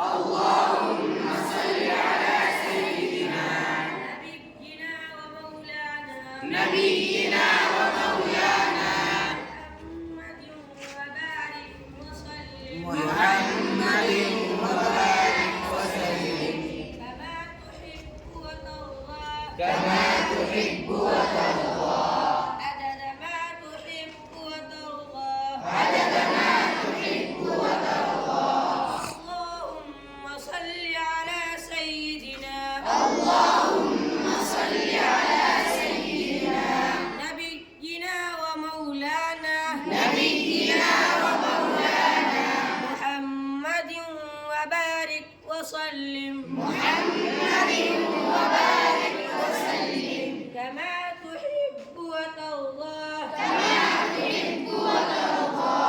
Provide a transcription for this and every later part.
اللهم صل على سيدنا نبينا ومولانا محمد وبارك وسلم كما تحب وترضى عدد ما تحب وترضى عدد ما تحب وترضى. اللهم صل على سيدنا اللهم صل على سيدنا نبينا ومولانا نبينا ومولانا محمد وبارك وسلم محمد وبارك وسلم كما تحب وترضى كما تحب وترضى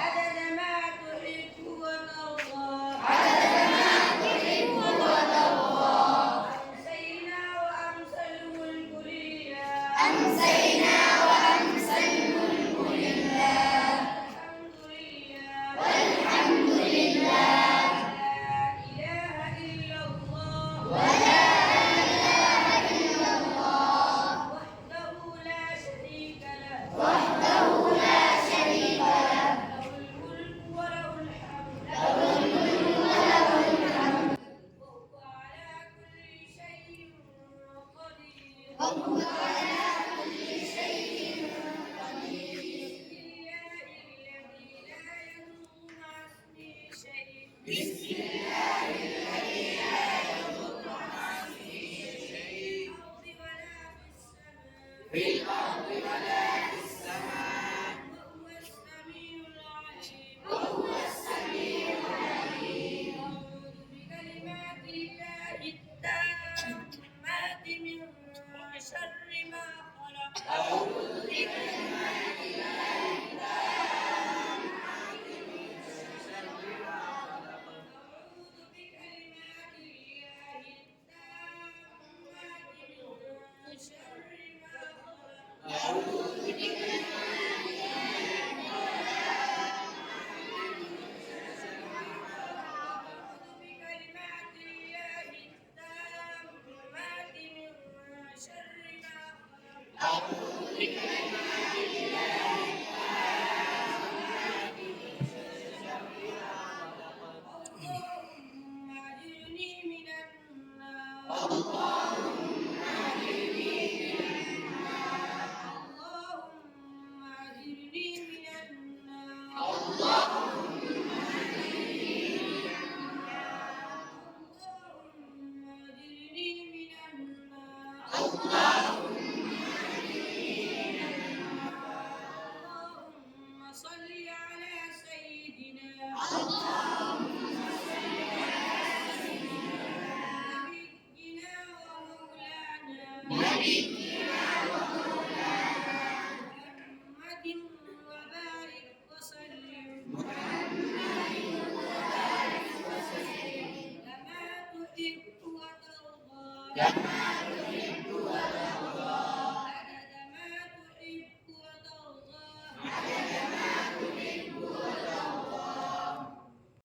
عدد ما تحب وترضى عدد ما تحب وترضى. أمسينا وأمسى الملك لله أمسينا وأمسى الملك لله الحمد لله والحمد لله لا إله إلا الله ولا إله إلا الله وحده لا شريك له وحده لا شريك له له الملك وله الحمد له الملك وله الحمد وهو على كل شيء قدير وهو على كل شيء قدير. بسم الله الذي لا يضر مع اسمه شيء في الأرض ولا في السماء وهو السميع العليم أعوذ بكلمات الله التامات من شر ما خلق أعوذ بكلمات الله التامات من شر ما خلق أعوذ بكلمات الله التامات من شر ما خلق اللهم أجرني من النار اللهم أجرني من النار اللهم أجرني من النار اللهم أجرني من النار اللهم صل على سيدنا نبينا ومولانا محمد وبارك وسلم كما تحب وترضى